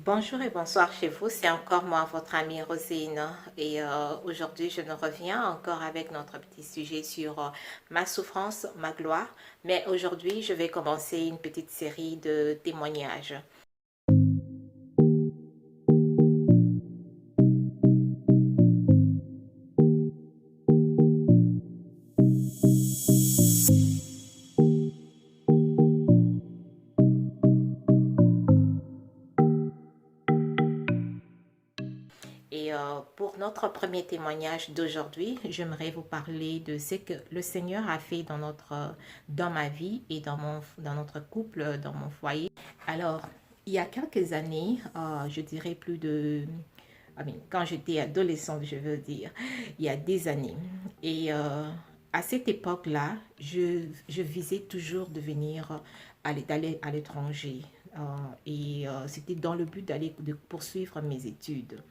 Bonjour et bonsoir chez vous, c'est encore moi, votre amie Rosine. Et aujourd'hui, je nous reviens encore avec notre petit sujet sur ma souffrance, ma gloire. Mais aujourd'hui, je vais commencer une petite série de témoignages. Et pour notre premier témoignage d'aujourd'hui, j'aimerais vous parler de ce que le Seigneur a fait dans ma vie et dans notre couple, dans mon foyer. Alors, il y a quelques années, je dirais plus de quand j'étais adolescente, je veux dire, il y a des années. Et à cette époque-là, je visais toujours de venir d'aller à l'étranger. C'était dans le but de poursuivre mes études.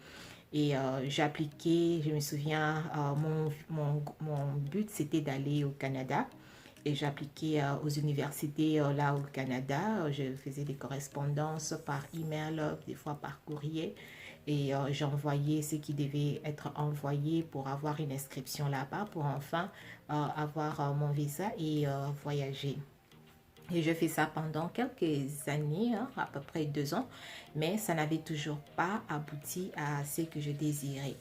Et j'ai appliqué, je me souviens, mon but c'était d'aller au Canada. Et j'appliquais aux universités là au Canada. Je faisais des correspondances par email, des fois par courrier. Et j'envoyais ce qui devait être envoyé pour avoir une inscription là-bas, pour enfin avoir mon visa et voyager. Et je fais ça pendant quelques années, hein, à peu près 2 ans, mais ça n'avait toujours pas abouti à ce que je désirais.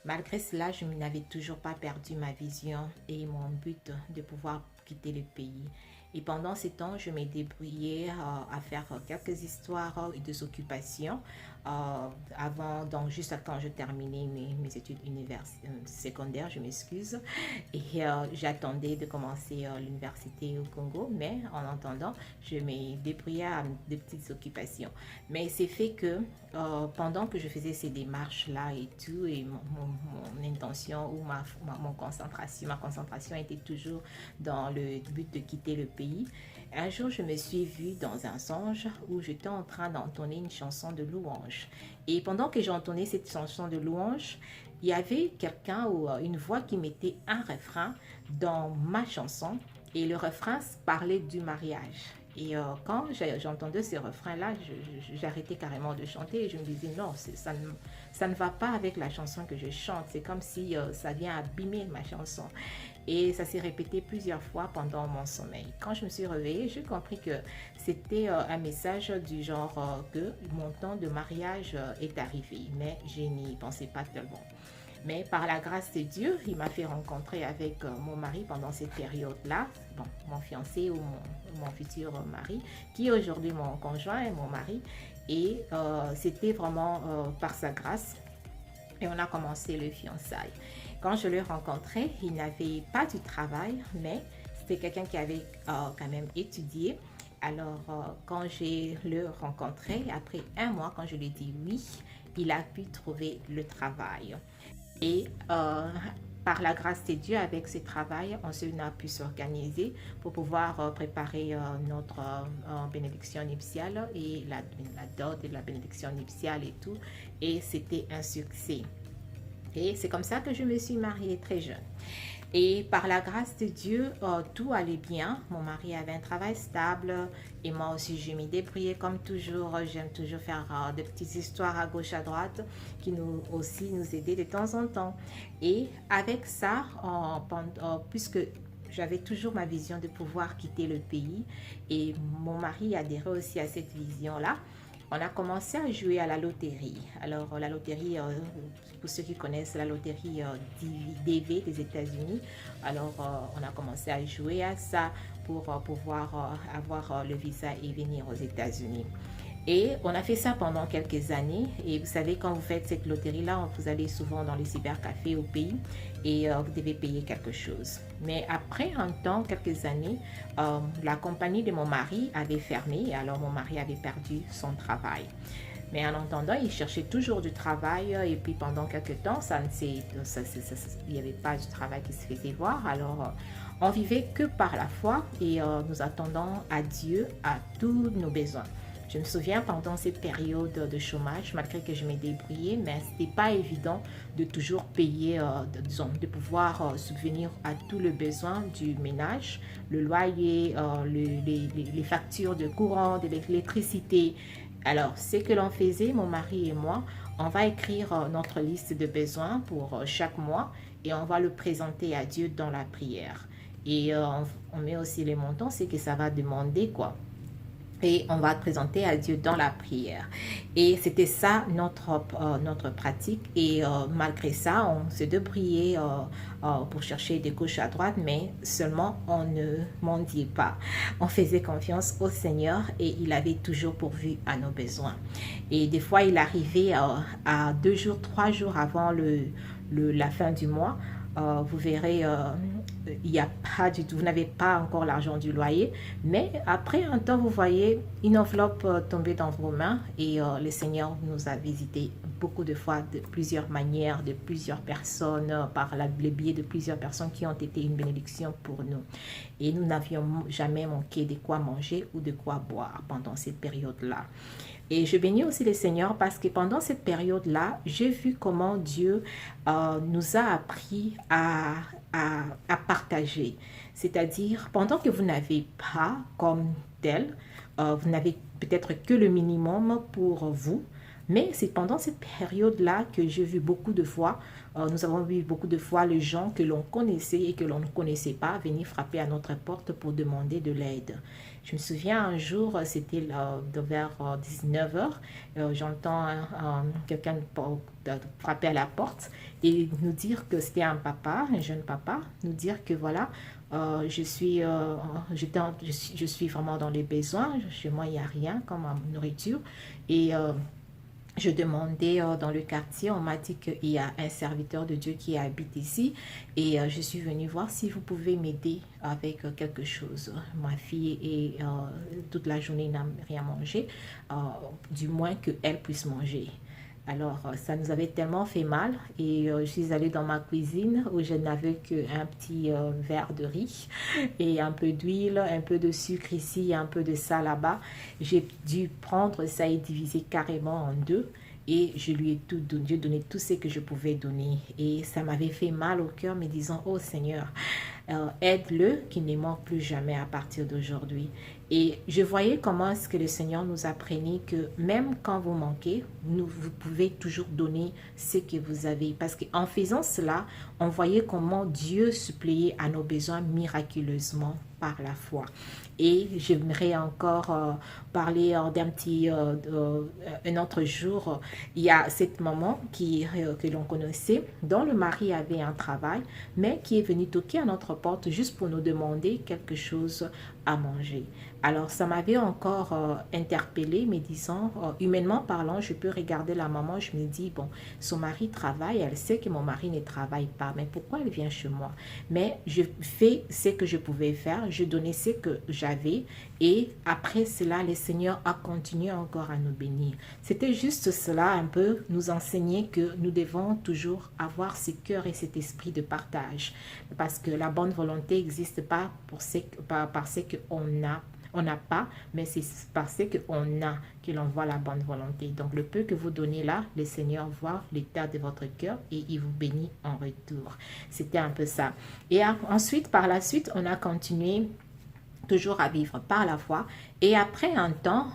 Malgré cela, je n'avais toujours pas perdu ma vision et mon but de pouvoir quitter le pays. Et pendant ce temps, je m'ai débrouillée à faire quelques histoires et des occupations avant, donc juste quand je terminais mes études secondaires, je m'excuse. Et j'attendais de commencer l'université au Congo, mais en attendant, je m'ai débrouillée à de petites occupations. Mais c'est fait que pendant que je faisais ces démarches-là et tout, et mon intention ou ma concentration était toujours dans le but de quitter le pays. Un jour, je me suis vue dans un songe où j'étais en train d'entonner une chanson de louange. Et pendant que j'entonnais cette chanson de louange, il y avait quelqu'un ou une voix qui mettait un refrain dans ma chanson et le refrain parlait du mariage. Et quand j'entendais ce refrain-là, j'arrêtais carrément de chanter et je me disais non, ça ne va pas avec la chanson que je chante. C'est comme si ça vient abîmer ma chanson. Et ça s'est répété plusieurs fois pendant mon sommeil. Quand je me suis réveillée, j'ai compris que c'était un message du genre que mon temps de mariage est arrivé, mais je n'y pensais pas tellement. Mais par la grâce de Dieu, il m'a fait rencontrer avec mon mari pendant cette période-là, bon, mon fiancé ou mon futur mari, qui est aujourd'hui mon conjoint et mon mari. Et c'était vraiment par sa grâce. Et on a commencé le fiançailles. Quand je l'ai rencontré, il n'avait pas du travail, mais c'était quelqu'un qui avait quand même étudié. Alors, quand j'ai le rencontré, après un mois, quand je lui ai dit oui, il a pu trouver le travail. Et par la grâce de Dieu, avec ce travail, on a pu s'organiser pour pouvoir préparer notre bénédiction nuptiale et la dot et la bénédiction nuptiale et tout. Et c'était un succès. Et c'est comme ça que je me suis mariée très jeune. Et par la grâce de Dieu, tout allait bien. Mon mari avait un travail stable et moi aussi je m'y débrouillais comme toujours. J'aime toujours faire de petites histoires à gauche à droite qui nous aidaient de temps en temps. Et avec ça, puisque j'avais toujours ma vision de pouvoir quitter le pays et mon mari adhérait aussi à cette vision-là, on a commencé à jouer à la loterie. Alors, la loterie, pour ceux qui connaissent la loterie DV des États-Unis, alors on a commencé à jouer à ça pour pouvoir avoir le visa et venir aux États-Unis. Et on a fait ça pendant quelques années. Et vous savez, quand vous faites cette loterie-là, vous allez souvent dans les cybercafés au pays et vous devez payer quelque chose. Mais après un temps, quelques années, la compagnie de mon mari avait fermé et alors mon mari avait perdu son travail. Mais en attendant, il cherchait toujours du travail et puis pendant quelques temps, il n'y avait pas de travail qui se faisait voir. Alors, on vivait que par la foi et nous attendons à Dieu à tous nos besoins. Je me souviens pendant cette période de chômage, malgré que je m'ai débrouillée, mais ce n'était pas évident de toujours payer, de pouvoir subvenir à tous les besoins du ménage, le loyer, les factures de courant, de l'électricité Alors, ce que l'on faisait, mon mari et moi, on va écrire notre liste de besoins pour chaque mois et on va le présenter à Dieu dans la prière. Et on met aussi les montants, c'est que ça va demander quoi. Et on va présenter à Dieu dans la prière. Et c'était ça notre pratique. Et malgré ça, on se débrouillait pour chercher des gauche à droite, mais seulement on ne mendiait pas. On faisait confiance au Seigneur et il avait toujours pourvu à nos besoins. Et des fois, il arrivait à 2 jours, 3 jours avant la fin du mois, vous verrez, il n'y a pas du tout, vous n'avez pas encore l'argent du loyer, mais après un temps, vous voyez une enveloppe tomber dans vos mains et le Seigneur nous a visité beaucoup de fois, de plusieurs manières, de plusieurs personnes, par le biais de plusieurs personnes qui ont été une bénédiction pour nous. Et nous n'avions jamais manqué de quoi manger ou de quoi boire pendant cette période-là. Et je bénis aussi le Seigneur parce que pendant cette période-là, j'ai vu comment Dieu nous a appris à partager. C'est-à-dire, pendant que vous n'avez pas comme tel, vous n'avez peut-être que le minimum pour vous, mais c'est pendant cette période-là que j'ai vu beaucoup de fois, nous avons vu beaucoup de fois les gens que l'on connaissait et que l'on ne connaissait pas venir frapper à notre porte pour demander de l'aide. Je me souviens un jour, c'était vers 19h, j'entends quelqu'un frapper à la porte et nous dire que c'était un papa, un jeune papa, nous dire que voilà, je suis vraiment dans les besoins, chez moi il n'y a rien comme nourriture et je demandais dans le quartier, on m'a dit qu'il y a un serviteur de Dieu qui habite ici et je suis venue voir si vous pouvez m'aider avec quelque chose. Ma fille et toute la journée n'a rien mangé, du moins qu'elle puisse manger. Alors, ça nous avait tellement fait mal et je suis allée dans ma cuisine où je n'avais qu'un petit verre de riz et un peu d'huile, un peu de sucre ici, un peu de ça là-bas. J'ai dû prendre ça et diviser carrément en deux et je lui ai tout donné, j'ai donné tout ce que je pouvais donner et ça m'avait fait mal au cœur me disant, oh Seigneur, aide-le qu'il ne manque plus jamais à partir d'aujourd'hui. Et je voyais comment est-ce que le Seigneur nous apprenait que même quand vous manquez, vous pouvez toujours donner ce que vous avez. Parce qu'en faisant cela, on voyait comment Dieu suppléait à nos besoins miraculeusement par la foi. Et j'aimerais encore parler d'un petit, un autre jour. Il y a cette maman que l'on connaissait, dont le mari avait un travail, mais qui est venue toquer à notre porte juste pour nous demander quelque chose à manger. Alors, ça m'avait encore interpellée, me disant, humainement parlant, je peux regarder la maman, je me dis, bon, son mari travaille, elle sait que mon mari ne travaille pas, mais pourquoi elle vient chez moi? Mais je fais ce que je pouvais faire, je donnais ce que j'avais, et après cela, le Seigneur a continué encore à nous bénir. C'était juste cela, un peu, nous enseigner que nous devons toujours avoir ce cœur et cet esprit de partage, parce que la bonne volonté n'existe pas parce qu'on n'a pas, mais c'est parce qu'on a que l'on voit la bonne volonté. Donc, le peu que vous donnez là, le Seigneur voit l'état de votre cœur et il vous bénit en retour. C'était un peu ça. Et ensuite, par la suite, on a continué toujours à vivre par la foi. Et après un temps,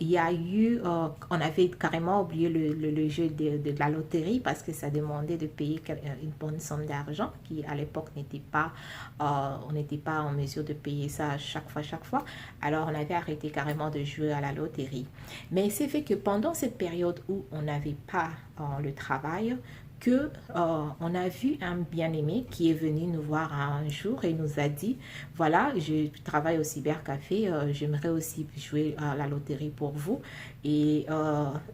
il y a eu, on avait carrément oublié le jeu de la loterie parce que ça demandait de payer une bonne somme d'argent qui à l'époque n'était pas, on n'était pas en mesure de payer ça chaque fois. Alors on avait arrêté carrément de jouer à la loterie. Mais c'est fait que pendant cette période où on n'avait pas le travail, on a vu un bien-aimé qui est venu nous voir un jour et nous a dit, voilà, je travaille au cybercafé, j'aimerais aussi jouer à la loterie pour vous et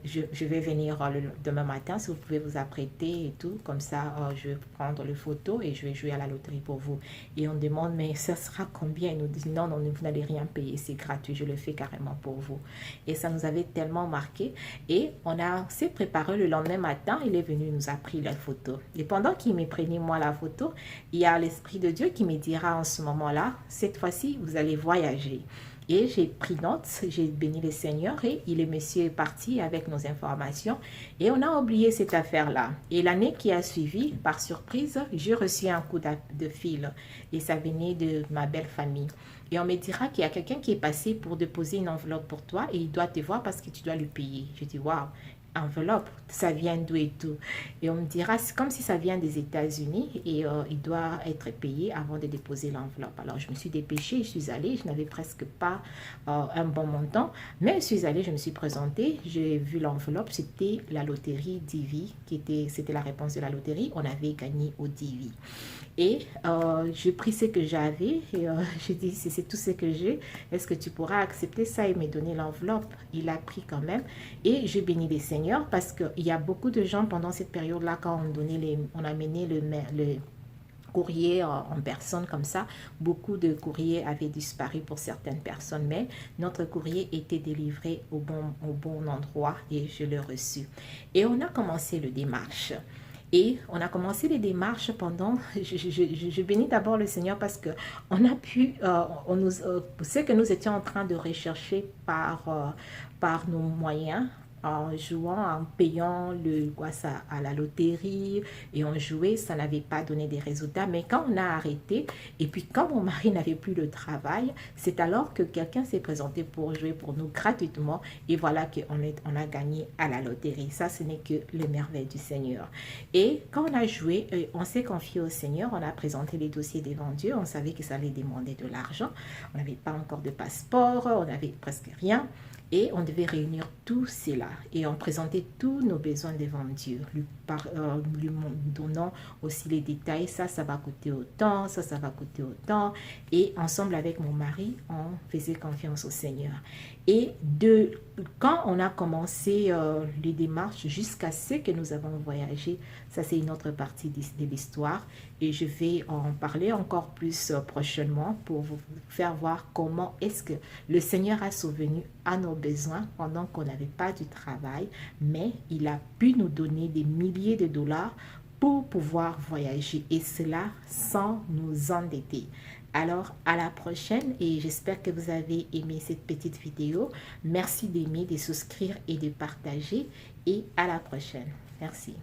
je vais venir demain matin si vous pouvez vous apprêter et tout, comme ça je vais prendre les photos et je vais jouer à la loterie pour vous. Et on demande, mais ça sera combien? Il nous dit, non, vous n'allez rien payer, c'est gratuit, je le fais carrément pour vous. Et ça nous avait tellement marqué et s'est préparé le lendemain matin, il est venu nous a pris la photo. Et pendant qu'il me prenait moi la photo, il y a l'Esprit de Dieu qui me dira en ce moment-là, cette fois-ci, vous allez voyager. Et j'ai pris note, j'ai béni le Seigneur et le monsieur est parti avec nos informations et on a oublié cette affaire-là. Et l'année qui a suivi, par surprise, j'ai reçu un coup de fil et ça venait de ma belle famille. Et on me dira qu'il y a quelqu'un qui est passé pour déposer une enveloppe pour toi et il doit te voir parce que tu dois lui payer. Je dis, waouh, enveloppe, ça vient d'où et tout. Et on me dira, c'est comme si ça vient des États-Unis et il doit être payé avant de déposer l'enveloppe. Alors, je me suis dépêchée, je suis allée, je n'avais presque pas un bon montant, mais je suis allée, je me suis présentée, j'ai vu l'enveloppe, c'était la loterie Divi, c'était la réponse de la loterie, on avait gagné au Divi. Et j'ai pris ce que j'avais et j'ai dit, c'est tout ce que j'ai, est-ce que tu pourras accepter ça et me donner l'enveloppe? Il a pris quand même et je bénis les seigneurs parce qu'il y a beaucoup de gens pendant cette période-là, quand on amenait le courrier en personne comme ça, beaucoup de courriers avaient disparu pour certaines personnes, mais notre courrier était délivré au bon endroit et je l'ai reçu. Et on a commencé le démarche. Et on a commencé les démarches pendant, je bénis d'abord le Seigneur parce que on a pu, ce que nous étions en train de rechercher par nos moyens, en jouant, en payant ça à la loterie et on jouait, ça n'avait pas donné des résultats. Mais quand on a arrêté et puis quand mon mari n'avait plus le travail, c'est alors que quelqu'un s'est présenté pour jouer pour nous gratuitement et voilà qu'on a gagné à la loterie. Ça, ce n'est que les merveilles du Seigneur. Et quand on a joué, on s'est confié au Seigneur, on a présenté les dossiers devant Dieu, on savait que ça allait demander de l'argent, on n'avait pas encore de passeport, on n'avait presque rien. Et on devait réunir tout cela et on présentait tous nos besoins devant Dieu, lui donnant aussi les détails, ça va coûter autant, ça va coûter autant. Et ensemble avec mon mari, on faisait confiance au Seigneur. Et quand on a commencé les démarches jusqu'à ce que nous avons voyagé, ça c'est une autre partie de l'histoire et je vais en parler encore plus prochainement pour vous faire voir comment est-ce que le Seigneur a souvenu à nos besoins pendant qu'on n'avait pas du travail, mais il a pu nous donner des milliers de dollars pour pouvoir voyager et cela sans nous endetter. Alors, à la prochaine et j'espère que vous avez aimé cette petite vidéo. Merci d'aimer, de souscrire et de partager et à la prochaine. Merci.